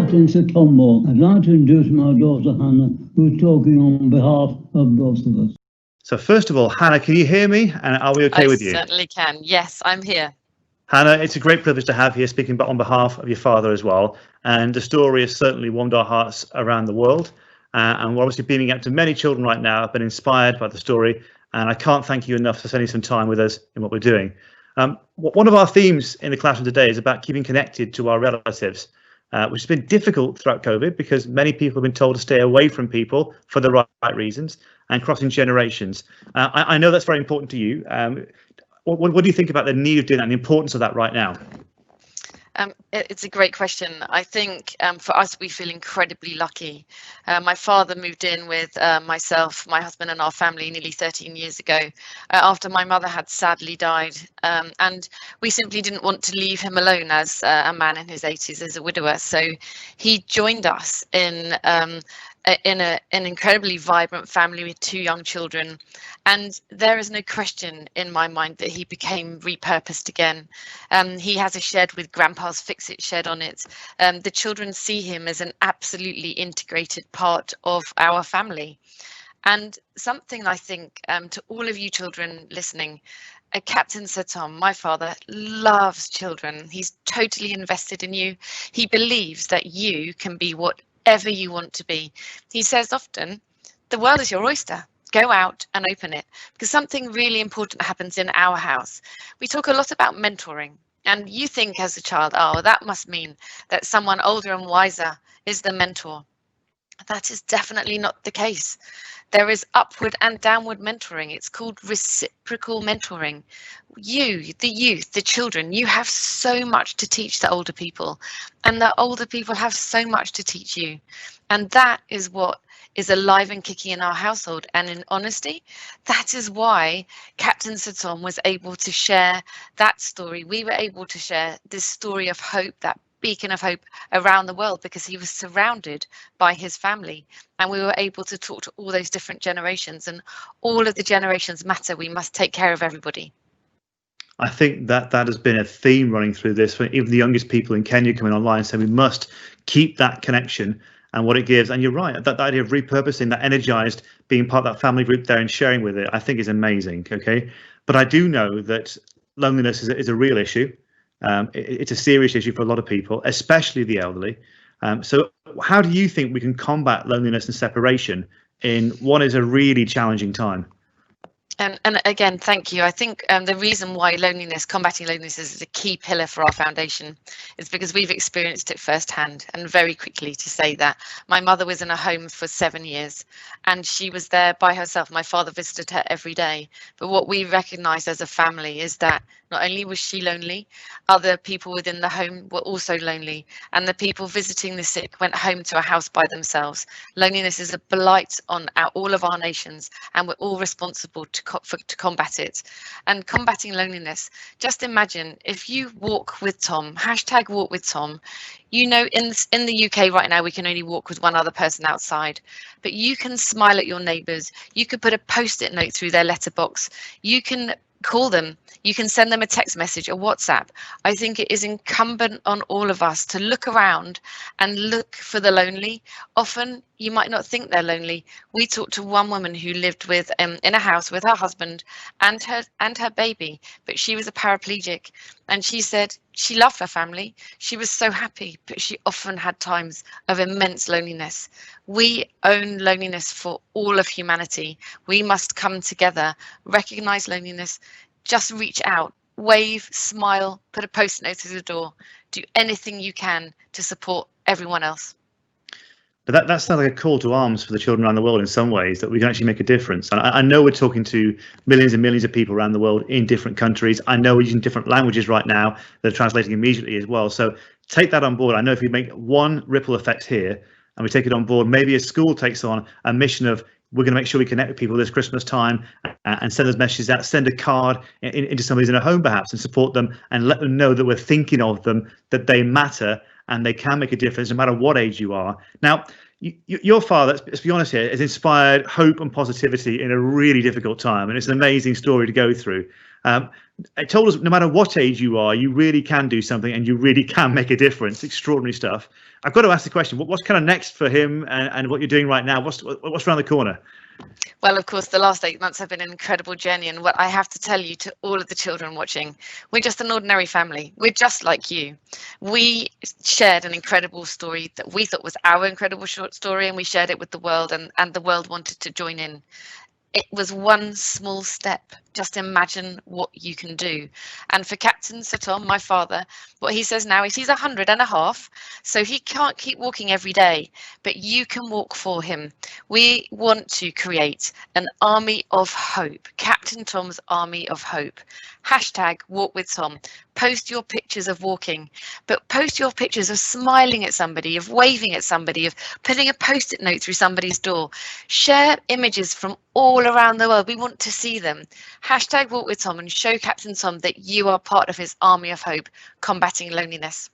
Captain Sir Tom Moore. I'd like to introduce my daughter Hannah, who's talking on behalf of both of us. So first of all, Hannah, can you hear me? And are we okay with you? I certainly can. Yes, I'm here. Hannah, it's a great privilege to have you speaking on behalf of your father as well. And the story has certainly warmed our hearts around the world. And we're obviously beaming out to many children right now have been inspired by the story. And I can't thank you enough for spending some time with us in what we're doing. One of our themes in the classroom today is about keeping connected to our relatives, which has been difficult throughout COVID because many people have been told to stay away from people for the right reasons and crossing generations. I know that's very important to you. What do you think about the need of doing that and the importance of that right now? It's a great question. I think for us, we feel incredibly lucky. My father moved in with myself, my husband and our family nearly 13 years ago after my mother had sadly died. And we simply didn't want to leave him alone as a man in his 80s as a widower. So he joined us in an incredibly vibrant family with 2 young children. And there is no question in my mind that he became repurposed again. He has a shed with Grandpa's Fix-It shed on it. The children see him as an absolutely integrated part of our family. And something I think to all of you children listening, Captain Sir Tom, my father, loves children. He's totally invested in you. He believes that you can be whatever you want to be. He says often, the world is your oyster. Go out and open it, because something really important happens in our house. We talk a lot about mentoring, and you think as a child, oh, that must mean that someone older and wiser is the mentor. That is definitely not the case. There is upward and downward mentoring. It's called reciprocal mentoring. You, the youth, the children, you have so much to teach the older people, and the older people have so much to teach you. And that is what is alive and kicking in our household. And in honesty, that is why Captain Sir Tom was able to share that story. We were able to share this story of hope, that beacon of hope around the world, because he was surrounded by his family, and we were able to talk to all those different generations, and all of the generations matter. We must take care of everybody. I think that has been a theme running through this. Even the youngest people in Kenya coming online say we must keep that connection and what it gives. And you're right, that idea of repurposing, that energized, being part of that family group there and sharing with it, I think is amazing. Okay, but I do know that loneliness is a real issue. It's a serious issue for a lot of people, especially the elderly. So how do you think we can combat loneliness and separation in what is a really challenging time? And again, thank you. I think the reason why combating loneliness is a key pillar for our foundation is because we've experienced it firsthand. And very quickly to say that my mother was in a home for 7 years and she was there by herself. My father visited her every day. But what we recognized as a family is that not only was she lonely, other people within the home were also lonely. And the people visiting the sick went home to a house by themselves. Loneliness is a blight on all of our nations, and we're all responsible to combat it. And combating loneliness, just imagine if you walk with Tom, hashtag walk with Tom. You know, in the UK right now, we can only walk with one other person outside, but you can smile at your neighbours. You could put a post-it note through their letterbox. You can call them, you can send them a text message or WhatsApp. I think it is incumbent on all of us to look around and look for the lonely. Often you might not think they're lonely. We talked to one woman who lived with in a house with her husband and her baby, but she was a paraplegic, and she said she loved her family. She was so happy, but she often had times of immense loneliness. We own loneliness for all of humanity. We must come together, recognize loneliness, just reach out, wave, smile, put a post-it note through the door, do anything you can to support everyone else. But that sounds like a call to arms for the children around the world in some ways, that we can actually make a difference. And I know we're talking to millions and millions of people around the world in different countries. I know we're using different languages right now that are translating immediately as well. So take that on board. I know if we make one ripple effect here and we take it on board, maybe a school takes on a mission of, we're going to make sure we connect with people this Christmas time and send those messages out, send a card into somebody's in a home perhaps and support them and let them know that we're thinking of them, that they matter, and they can make a difference no matter what age you are. Now, your father, let's be honest here, has inspired hope and positivity in a really difficult time, and it's an amazing story to go through. It told us no matter what age you are, you really can do something and you really can make a difference. Extraordinary stuff. I've got to ask the question, what's kind of next for him and what you're doing right now? What's around the corner? Well, of course, the last 8 months have been an incredible journey. And what I have to tell you to all of the children watching, we're just an ordinary family. We're just like you. We shared an incredible story that we thought was our incredible short story, and we shared it with the world, and the world wanted to join in. It was one small step. Just imagine what you can do. And for Captain Sir Tom, my father, what he says now is he's 100.5, so he can't keep walking every day, but you can walk for him. We want to create an army of hope, Captain Tom's Army of Hope. Hashtag walk with Tom. Post your pictures of walking, but post your pictures of smiling at somebody, of waving at somebody, of putting a post-it note through somebody's door. Share images from all around the world. We want to see them. Hashtag walk with Tom and show Captain Tom that you are part of his army of hope, combating loneliness.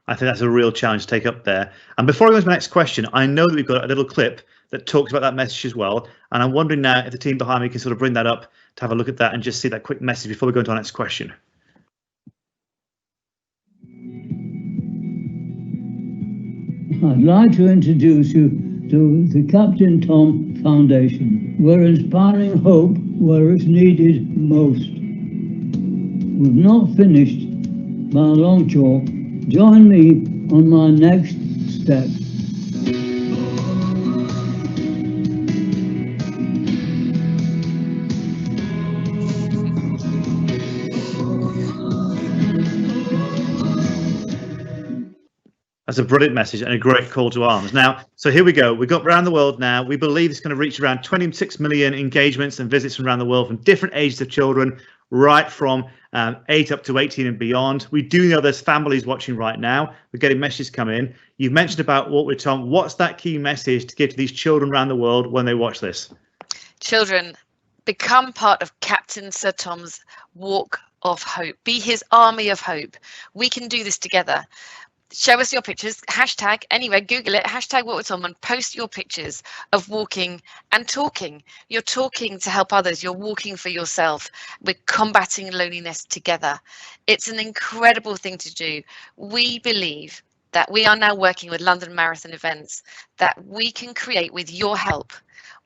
I think that's a real challenge to take up there. And before I go to my next question, I know that we've got a little clip that talks about that message as well. And I'm wondering now if the team behind me can sort of bring that up to have a look at that and just see that quick message before we go into our next question. I'd like to introduce you to the Captain Tom Foundation. We're inspiring hope where it's needed most. We've not finished by a long chalk. Join me on my next step. That's a brilliant message and a great call to arms. Now, so here we go. We've got around the world now. We believe it's going to reach around 26 million engagements and visits from around the world from different ages of children, right from 8 up to 18 and beyond. We do know there's families watching right now. We're getting messages come in. You've mentioned about Walk with Tom. What's that key message to give to these children around the world when they watch this? Children, become part of Captain Sir Tom's Walk of Hope. Be his army of hope. We can do this together. Show us your pictures, hashtag, anyway, Google it, hashtag walk with Tom, and post your pictures of walking and talking. You're talking to help others. You're walking for yourself. We're combating loneliness together. It's an incredible thing to do. We believe that we are now working with London Marathon events that we can create with your help,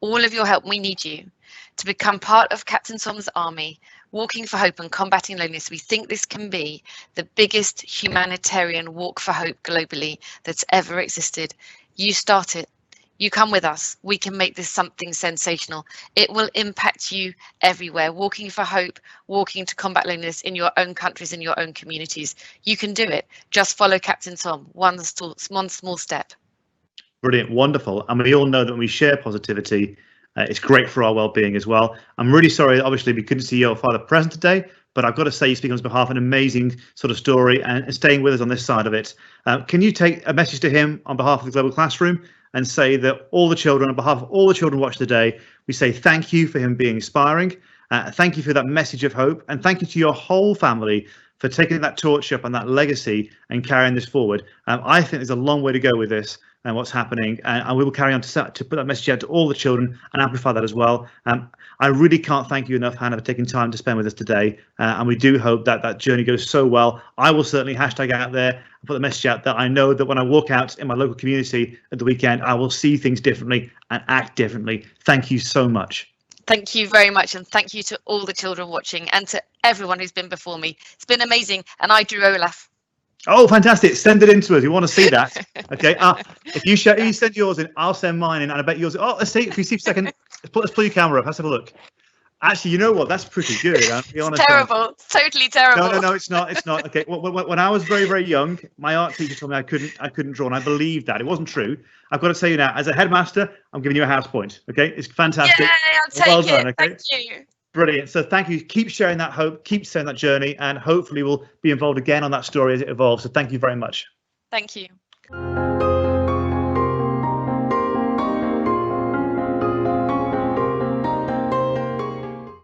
all of your help. We need you to become part of Captain Tom's army, walking for hope and combating loneliness. We think this can be the biggest humanitarian walk for hope globally that's ever existed. You start it. You come with us. We can make this something sensational. It will impact you everywhere. Walking for hope, walking to combat loneliness in your own countries, in your own communities. You can do it. Just follow Captain Tom. One small step. Brilliant. Wonderful. And we all know that when we share positivity, it's great for our well-being as well. I'm really sorry, obviously, we couldn't see your father present today, but I've got to say, you speak on his behalf, an amazing sort of story and staying with us on this side of it. Can you take a message to him on behalf of the Global Classroom and say that all the children, on behalf of all the children watching today, we say thank you for him being inspiring. Thank you for that message of hope. And thank you to your whole family for taking that torch up and that legacy and carrying this forward. I think there's a long way to go with this and what's happening, and we will carry on to put that message out to all the children and amplify that as well. I really can't thank you enough, Hannah, for taking time to spend with us today, and we do hope that that journey goes so well. I will certainly hashtag out there and put the message out that I know that when I walk out in my local community at the weekend, I will see things differently and act differently. Thank you so much. Thank you very much, and thank you to all the children watching and to everyone who's been before me. It's been amazing, and I drew Olaf. Oh, fantastic. Send it in to us. We want to see that. Okay. If you send yours in, I'll send mine in, and I bet yours. Oh, let's see. If you see a second, let's pull your camera up. Let's have a look. Actually, you know what? That's pretty good. I'll be honest. Terrible. It's totally terrible. No, it's not. It's not. Okay. When I was very, very young, my art teacher told me I couldn't draw, and I believed that. It wasn't true. I've got to tell you now, as a headmaster, I'm giving you a house point. Okay. It's fantastic. Yay, I'll take well it. done, okay? Thank you. Brilliant. So thank you. Keep sharing that hope, keep sharing that journey, and hopefully we'll be involved again on that story as it evolves. So thank you very much. Thank you.